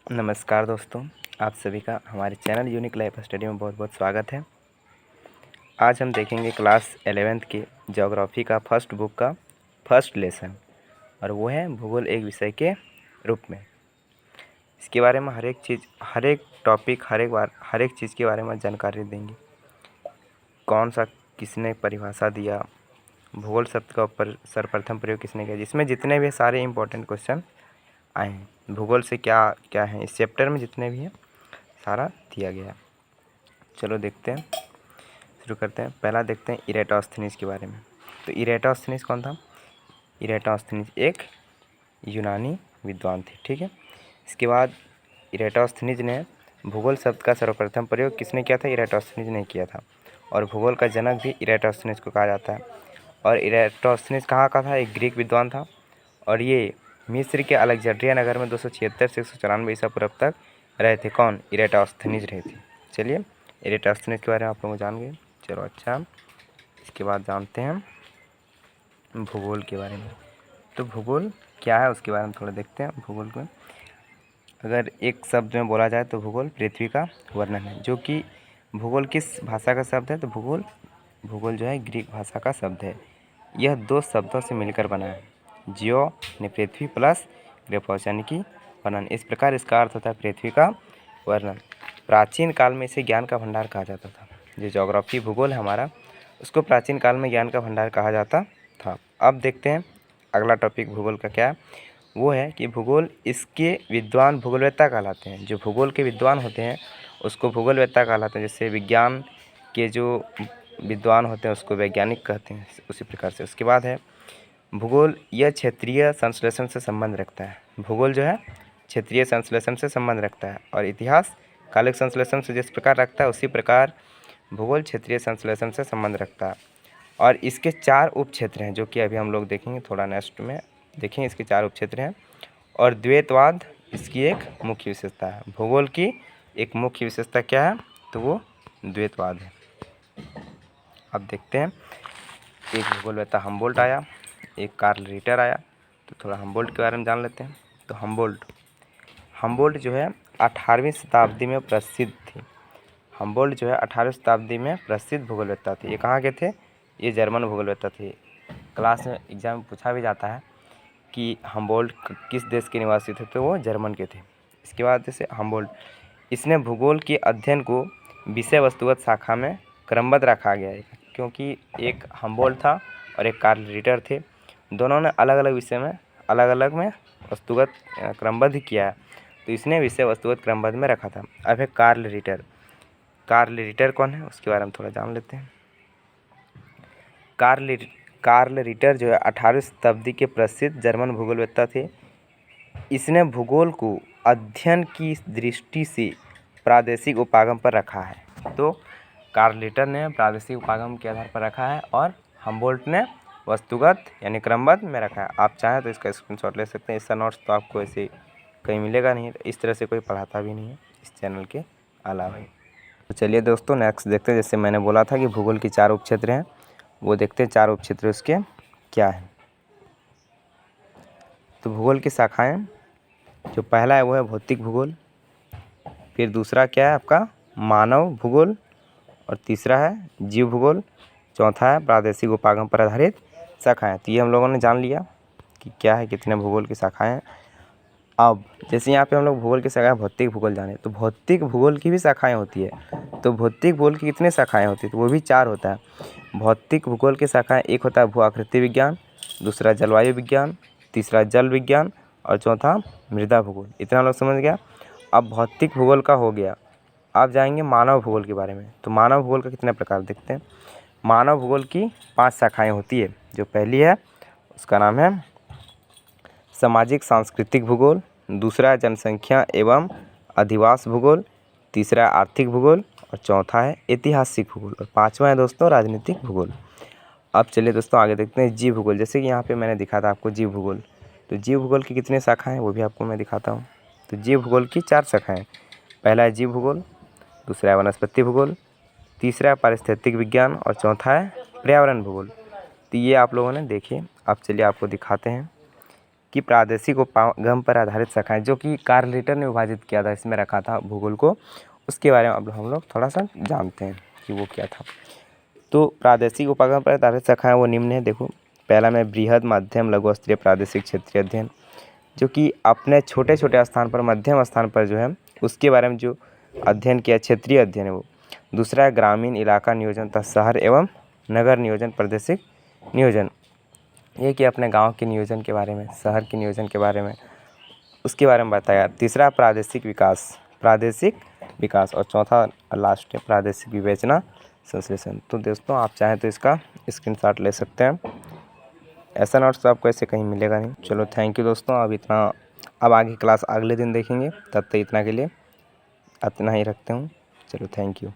नमस्कार दोस्तों, आप सभी का हमारे चैनल यूनिक लाइफ स्टडी में बहुत बहुत स्वागत है। आज हम देखेंगे क्लास 11th के ज्योग्राफी का फर्स्ट बुक का फर्स्ट लेसन, और वो है भूगोल एक विषय के रूप में। इसके बारे में हर एक चीज़, हर एक टॉपिक, हर एक चीज़ के बारे में जानकारी देंगे। कौन सा किसने परिभाषा दिया, भूगोल शब्द का सर्वप्रथम प्रयोग किसने किया, जिसमें जितने भी सारे इम्पोर्टेंट क्वेश्चन आए हैं भूगोल से क्या क्या है, इस चैप्टर में जितने भी हैं सारा दिया गया है। चलो देखते हैं, शुरू करते हैं। पहला देखते हैं इरेटोस्थनीज के बारे में। तो इरेटोस्थनीज कौन था? इरेटोस्थनीज एक यूनानी विद्वान थे, ठीक है। इसके बाद इरेटोस्थनीज ने भूगोल शब्द का सर्वप्रथम प्रयोग किसने किया था? इरेटोस्थनीज ने किया था। और भूगोल का जनक भी इरेटोस्थनीज को कहा जाता है। और इरेटोस्थनीज कहाँ का था? एक ग्रीक विद्वान था, और ये मिस्र के अलेक्जेंड्रिया नगर में 276 से 194 ईसा पूर्व तक रहे थे। कौन? इरेटोस्थनीज रहे थे। चलिए, इरेटोस्थनीज के बारे में आप लोग जान गए। चलो अच्छा, इसके बाद जानते हैं भूगोल के बारे में। तो भूगोल क्या है उसके बारे में थोड़ा देखते हैं। भूगोल को अगर एक शब्द में बोला जाए तो भूगोल पृथ्वी का वर्णन है। जो कि भूगोल किस भाषा का शब्द है? तो भूगोल जो है ग्रीक भाषा का शब्द है। यह दो शब्दों से मिलकर बना है, जियो यानी पृथ्वी प्लस ग्रेफोस यानी कि वर्णन। इस प्रकार इसका अर्थ होता है पृथ्वी का वर्णन। प्राचीन काल में इसे ज्ञान का भंडार कहा जाता था। जो ज्योग्राफी भूगोल है हमारा, उसको प्राचीन काल में ज्ञान का भंडार कहा जाता था। अब देखते हैं अगला टॉपिक भूगोल का क्या है। वो है कि भूगोल, इसके विद्वान भूगोलवेत्ता कहलाते हैं। जो भूगोल के विद्वान होते हैं उसको भूगोलवेत्ता कहलाते हैं। जैसे विज्ञान के जो विद्वान होते हैं उसको वैज्ञानिक कहते हैं, उसी प्रकार से। उसके बाद है भूगोल, यह क्षेत्रीय संश्लेषण से संबंध रखता है। भूगोल जो है क्षेत्रीय संश्लेषण से संबंध रखता है, और इतिहास कालिक संश्लेषण से जिस प्रकार रखता है उसी प्रकार भूगोल क्षेत्रीय संश्लेषण से संबंध रखता है। और इसके 4 उपक्षेत्र हैं, जो कि अभी हम लोग देखेंगे, थोड़ा नेक्स्ट में देखेंगे। इसके 4 उपक्षेत्र हैं, और द्वैतवाद इसकी एक मुख्य विशेषता है। भूगोल की एक मुख्य विशेषता क्या है? तो वो द्वैतवाद है। अब देखते हैं, एक भूगोलवेत्ता हम्बोल्ट आया, एक कार्ल रिटर आया। तो थोड़ा हम्बोल्ट के बारे में जान लेते हैं। तो हम्बोल्ट जो है 18वीं शताब्दी में प्रसिद्ध थे। हम्बोल्ट जो है 18वीं शताब्दी में प्रसिद्ध भूगोलवेत्ता थे। ये कहाँ के थे? ये जर्मन भूगोलवेत्ता थे। क्लास में एग्जाम में पूछा भी जाता है कि हम्बोल्ट किस देश के निवासी थे, तो वो जर्मन के थे। इसके बाद जैसे हम्बोल्ट, इसने भूगोल के अध्ययन को विषय वस्तुगत शाखा में क्रमबद्ध रखा गया है। क्योंकि एक हम्बोल्ट था और एक कार्ल रिटर थे, दोनों ने अलग अलग विषय में अलग अलग में वस्तुगत क्रमबद्ध किया है। तो इसने विषय वस्तुगत क्रमबद्ध में रखा था। अब है कार्ल रिटर कौन है उसके बारे में थोड़ा जान लेते हैं। कार्ल रिटर जो है 18वीं शताब्दी के प्रसिद्ध जर्मन भूगोलवेत्ता थे। इसने भूगोल को अध्ययन की दृष्टि से प्रादेशिक उपागम पर रखा है। तो कार्ल रिटर ने प्रादेशिक उपागम के आधार पर रखा है, और हम्बोल्ट ने वस्तुगत यानी क्रमबद्ध में रखा है। आप चाहें तो इसका स्क्रीनशॉट ले सकते हैं। इसका नोट्स तो आपको ऐसे कहीं मिलेगा नहीं, इस तरह से कोई पढ़ाता भी नहीं है इस चैनल के अलावा। तो चलिए दोस्तों, नेक्स्ट देखते हैं। जैसे मैंने बोला था कि भूगोल की 4 उपक्षेत्र हैं, वो देखते हैं 4 उपक्षेत्र उसके क्या है। तो भूगोल की शाखाएं, जो पहला है वो है भौतिक भूगोल, फिर दूसरा क्या है आपका मानव भूगोल, और तीसरा है जीव भूगोल, चौथा है प्रादेशिक उपागम पर आधारित शाखाएं। तो ये हम लोगों ने जान लिया कि क्या है, कितने भूगोल की शाखाएं हैं। अब जैसे यहाँ पे हम लोग भूगोल की शाखा भौतिक भूगोल जाने, तो भौतिक भूगोल की भी शाखाएं होती है। तो भौतिक भूगोल की कितने शाखाएं होती है? तो वो भी 4 होता है। भौतिक भूगोल की शाखाएं, एक होता है भू आकृति विज्ञान, दूसरा जलवायु विज्ञान, तीसरा जल विज्ञान, और चौथा मृदा भूगोल। इतना लोग समझ गया। अब भौतिक भूगोल का हो गया। अब जाएंगे मानव भूगोल के बारे में। तो मानव भूगोल का कितने प्रकार देखते हैं। मानव भूगोल की 5 शाखाएं होती है। जो पहली है उसका नाम है सामाजिक सांस्कृतिक भूगोल, दूसरा है जनसंख्या एवं अधिवास भूगोल, तीसरा आर्थिक भूगोल, और चौथा है ऐतिहासिक भूगोल, और पांचवा है दोस्तों राजनीतिक भूगोल। अब चलिए दोस्तों आगे देखते हैं जीव भूगोल। जैसे कि यहाँ पे मैंने दिखा था आपको जीव भूगोल। तो जीव भूगोल की कितने शाखाएं वो भी आपको मैं दिखाता हूँ। तो जीव भूगोल की 4 शाखाएं। पहला है जीव भूगोल, दूसरा है वनस्पति भूगोल, तीसरा है पारिस्थितिक विज्ञान, और चौथा है पर्यावरण भूगोल। तो ये आप लोगों ने देखे। अब चलिए आपको दिखाते हैं कि प्रादेशिक उपागम पर आधारित शाखाएं, जो कि कार्ल रिटर ने विभाजित किया था, इसमें रखा था भूगोल को, उसके बारे में अब हम लोग थोड़ा सा जानते हैं कि वो क्या था। तो प्रादेशिक उपागम पर आधारित शाखाएं वो निम्न है। देखो, पहला में बृहद, मध्यम, लघु स्तरीय प्रादेशिक क्षेत्रीय अध्ययन, जो कि अपने छोटे छोटे स्थान पर, मध्यम स्थान पर जो है उसके बारे में जो अध्ययन किया, क्षेत्रीय अध्ययन है वो। दूसरा है ग्रामीण इलाका नियोजन तथा शहर एवं नगर नियोजन प्रादेशिक नियोजन, ये कि अपने गांव के नियोजन के बारे में, शहर के नियोजन के बारे में, उसके बारे में बताया। तीसरा प्रादेशिक विकास और चौथा लास्ट है प्रादेशिक विवेचना संश्लेषण। तो दोस्तों, आप चाहें तो इसका स्क्रीनशॉट ले सकते हैं। ऐसा नोट्स तो आपको ऐसे कहीं मिलेगा नहीं। चलो, थैंक यू दोस्तों। अब आगे क्लास अगले दिन देखेंगे, तब तक इतना के लिए इतना ही रखते हूँ। चलो, थैंक यू।